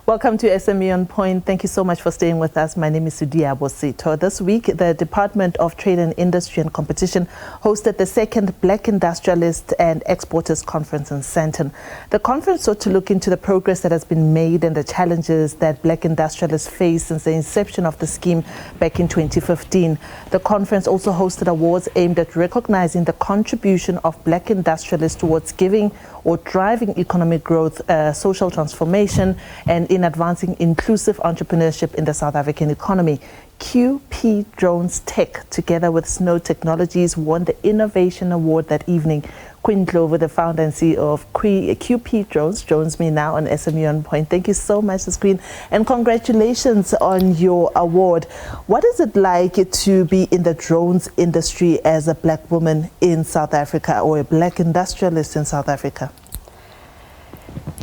Welcome to SME OnPoint. Thank you so much for staying with us. My name is Sudia Bosito. This week, the Department of Trade and Industry and Competition hosted the second Black Industrialists and Exporters Conference in Sandton. The conference sought to look into the progress that has been made and the challenges that Black industrialists face since the inception of the scheme back in 2015. The conference also hosted awards aimed at recognizing the contribution of Black industrialists towards giving or driving economic growth, social transformation, and in advancing inclusive entrepreneurship in the South African economy. QP Drones Tech, together with Snode Technologies, won the Innovation Award that evening. Ndlovu, the founder and CEO of QP Drones, joins me now on SME OnPoint. Thank you so much, Ms. Queen, and congratulations on your award. What is it like to be in the drones industry as a Black woman in South Africa, or a Black industrialist in South Africa?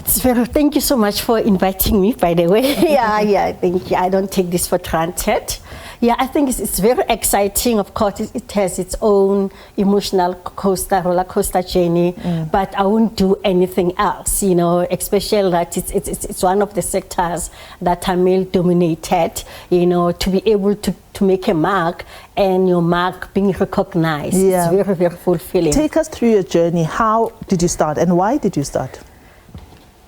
Thank you so much for inviting me, by the way. Thank you. I don't take this for granted. Yeah, I think it's very exciting. Of course, it has its own emotional roller coaster journey, but I won't do anything else, you know, especially that it's one of the sectors that are male dominated, you know, to be able to make a mark and your mark being recognized. Yeah. It's very, very fulfilling. Take us through your journey. How did you start and why did you start?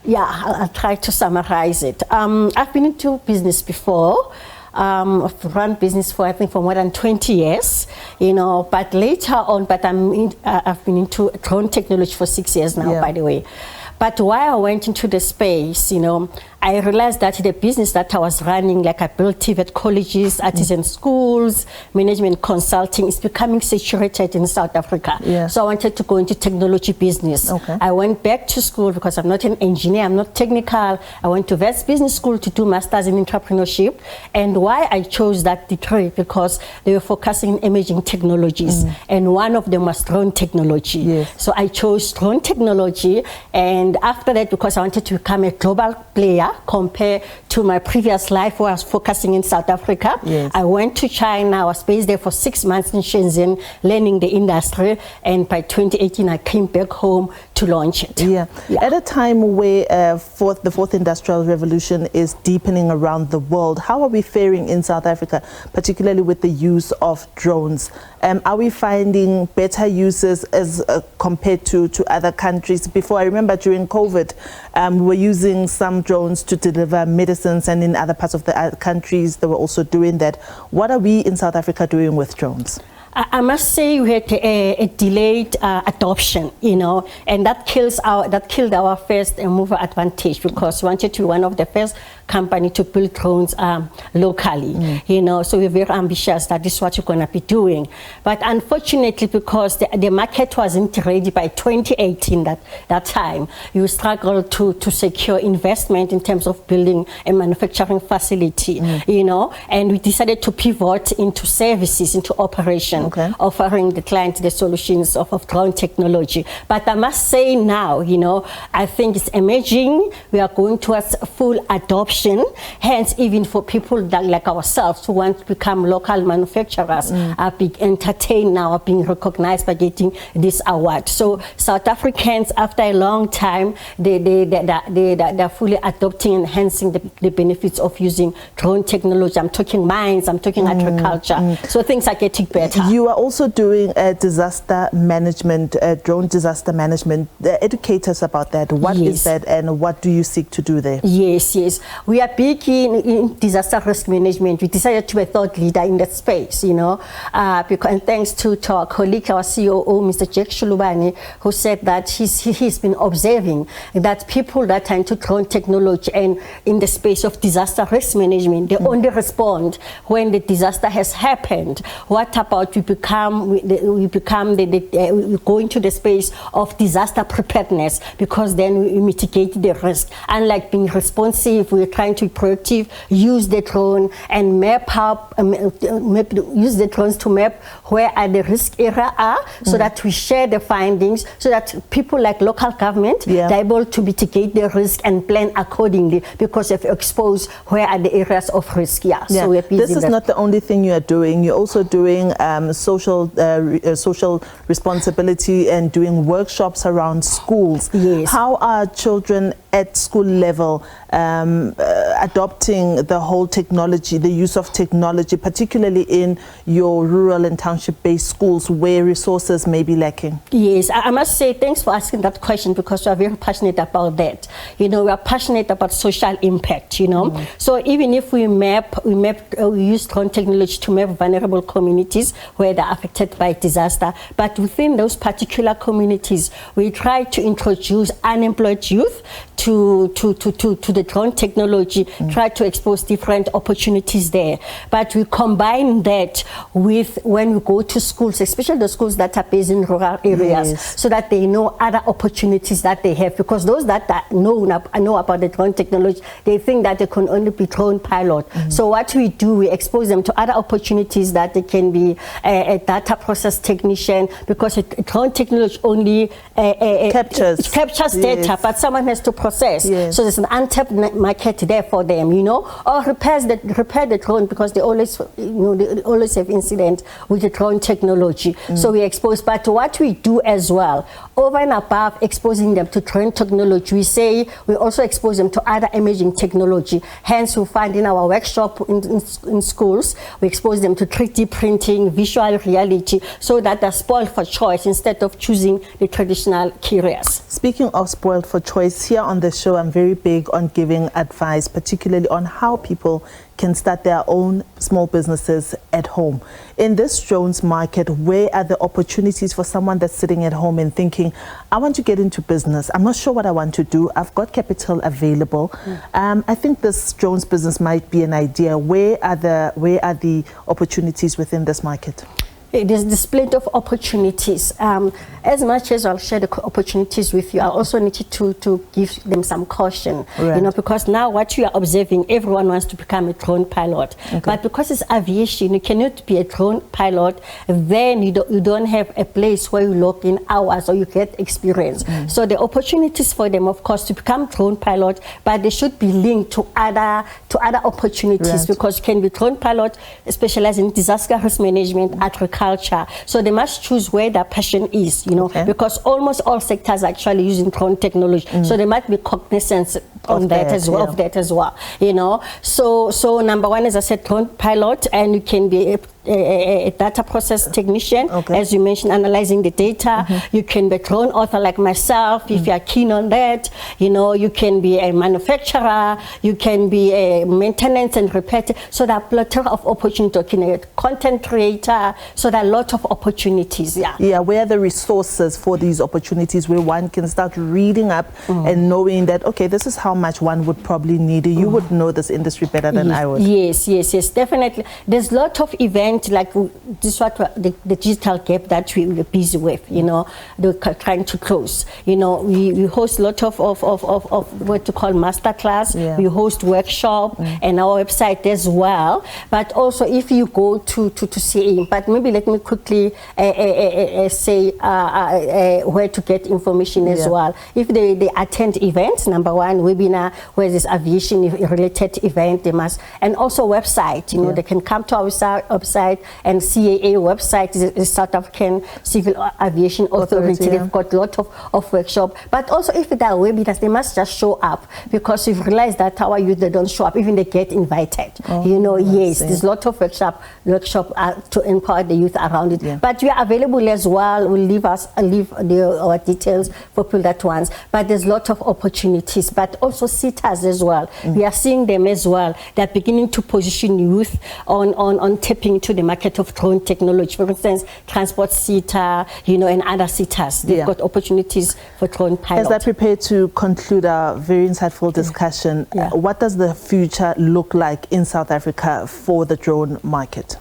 Yeah, I'll try to summarize it. I've been into business before. I've run business for, I think, for more than 20 years, you know, but later on, I've been into drone technology for 6 years now, by the way. But while I went into the space, you know, I realized that the business that I was running, like I built TVET colleges, artisan schools, management consulting, is becoming saturated in South Africa. Yeah. So I wanted to go into technology business. Okay. I went back to school because I'm not an engineer, I'm not technical. I went to Wits Business School to do masters in entrepreneurship. And why I chose that degree, because they were focusing on emerging technologies. And one of them was drone technology. Yes. So I chose drone technology. And after that, because I wanted to become a global player, compared to my previous life where I was focusing in South Africa. Yes. I went to China. I was based there for 6 months in Shenzhen, learning the industry. And by 2018, I came back home to launch it. Yeah. At a time where the fourth industrial revolution is deepening around the world, how are we faring in South Africa, particularly with the use of drones? Are we finding better uses as compared to other countries? Before, I remember during COVID, we were using some drones to deliver medicines, and in other parts of the countries they were also doing that. What are we in South Africa doing with drones? I must say we had a delayed adoption, you know, and that killed our first mover advantage, because we wanted to be one of the first company to build drones locally, you know, so we're very ambitious that this is what we're going to be doing. But unfortunately, because the market wasn't ready by 2018, that time, you struggled to secure investment in terms of building a manufacturing facility, you know, and we decided to pivot into services, into operation. Okay. Offering the client the solutions of drone technology. But I must say now, you know, I think it's emerging. We are going towards full adoption. Hence, even for people that, like ourselves, who want to become local manufacturers, are being entertained now, are being recognized by getting this award. So South Africans, after a long time, they're fully adopting and enhancing the benefits of using drone technology. I'm talking mines, I'm talking agriculture. So things are getting better. You are also doing disaster management, drone disaster management. Educate us about that. What is that, and what do you seek to do there? Yes. We are big in disaster risk management. We decided to be a thought leader in that space, you know, and thanks to our colleague, our COO, Mr. Jack Shulubani, who said that he's been observing that people that are into drone technology and in the space of disaster risk management, they only respond when the disaster has happened. What about we go into the space of disaster preparedness, because then we mitigate the risk. Unlike being responsive, we're trying to be proactive, use the drone and use the drones to map where are the risk areas are, so that we share the findings, so that people like local government are able to mitigate the risk and plan accordingly, because if exposed where are the areas of risk. So we're busy. This is not the only thing you are doing. You're also doing social responsibility and doing workshops around schools. Yes. How are children at school level adopting the whole technology, the use of technology, particularly in your rural and township-based schools where resources may be lacking? Yes, I must say thanks for asking that question, because we are very passionate about that. We are passionate about social impact, So even if we use drone technology to map vulnerable communities where they're affected by disaster, but within those particular communities, we try to introduce unemployed youth to the drone technology, try to expose different opportunities there. But we combine that with when we go to schools, especially the schools that are based in rural areas, so that they know other opportunities that they have. Because those that know about the drone technology, they think that they can only be drone pilot. So what we do, we expose them to other opportunities that they can be a data process technician, because drone technology only captures data, but someone has to process. So there's an untapped market there for them, or repair the drone, because they always, they always have incidents with the drone technology. So we expose, but what we do as well, over and above exposing them to drone technology, we also expose them to other emerging technology. Hence, we find in our workshop in schools, we expose them to 3D printing, visual reality, so that they're spoiled for choice instead of choosing the traditional careers. Speaking of spoiled for choice, here on the show, I'm very big on giving advice, particularly on how people can start their own small businesses at home. In this drones market, where are the opportunities for someone that's sitting at home and thinking, I want to get into business, I'm not sure what I want to do, I've got capital available, I think this drones business might be an idea. Where are the opportunities within this market? There's this plenty of opportunities. As much as I'll share the opportunities with you, I also need to give them some caution, because now what you are observing, everyone wants to become a drone pilot. But because it's aviation, you cannot be a drone pilot, then you don't have a place where you log in hours or you get experience. So the opportunities for them, of course, to become drone pilot, but they should be linked to other opportunities, because you can be drone pilot, specialize in disaster risk management, agriculture. So they must choose where their passion is, because almost all sectors are actually using drone technology. So they might be cognizant on that as well, So number one, as I said, drone pilot, and you can be a data process technician, as you mentioned, analyzing the data. You can be a drone author like myself, if you are keen on that. You can be a manufacturer, you can be a maintenance and repair. So there are a plethora of opportunities. You can be a content creator. So there are a lot of opportunities. Where are the resources for these opportunities where one can start reading up and knowing that, okay, this is how much one would probably need. You would know this industry better than I would. Yes, definitely. There's a lot of events like this, the digital gap that we're busy with, they're trying to close. We host a lot of what to call masterclass. We host workshop and our website as well. But also, if you go to see, but maybe let me quickly say where to get information as well. If they attend events, number one, webinar where there's aviation related event, they must, and also website. They can come to our website, and CAA website is the South African Civil Aviation Authority. They've got a lot of workshops. But also, if there are webinars, they must just show up, because we've realized that our youth, they don't show up, even they get invited. There's a lot of workshop to empower the youth around it. But we are available as well. We'll leave our details for people that wants. But there's a lot of opportunities. But also sitters as well. We are seeing them as well. They're beginning to position youth on tapping into the market of drone technology. For instance, transport sitter, and other sitters. They've got opportunities for drone pilots. As I prepare to conclude our very insightful discussion, what does the future look like in South Africa for the drone market?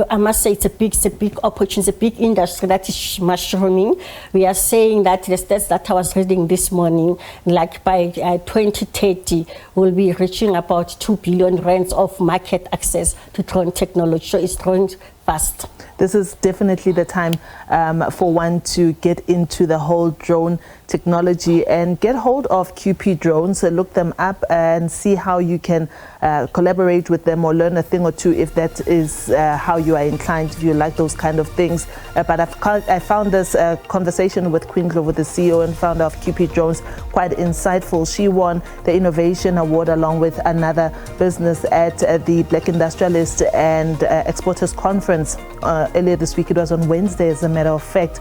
I must say it's a big opportunity, it's a big industry that is mushrooming. We are saying that the stats that I was reading this morning, like by 2030, we'll be reaching about 2 billion rands of market access to drone technology. So it's growing fast. This is definitely the time for one to get into the whole drone technology and get hold of QP drones, look them up and see how you can collaborate with them or learn a thing or two if that is how you are inclined, if you like those kind of things. But I found this conversation with Queen Ndlovu, the CEO and founder of QP Drones, quite insightful. She won the Innovation Award along with another business at the Black Industrialists and Exporters Conference earlier this week. It was on Wednesday, as a matter of fact.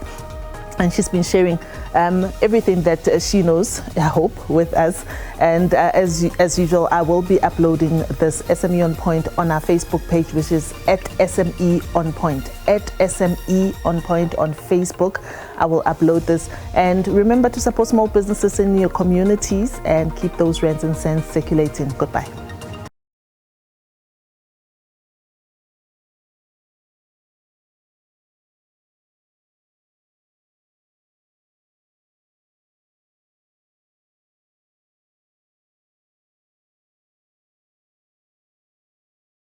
And she's been sharing everything that she knows, I hope, with us. And as usual, I will be uploading this SME OnPoint on our Facebook page, which is at SME OnPoint. At SME OnPoint on Facebook. I will upload this. And remember to support small businesses in your communities and keep those rands and cents circulating. Goodbye.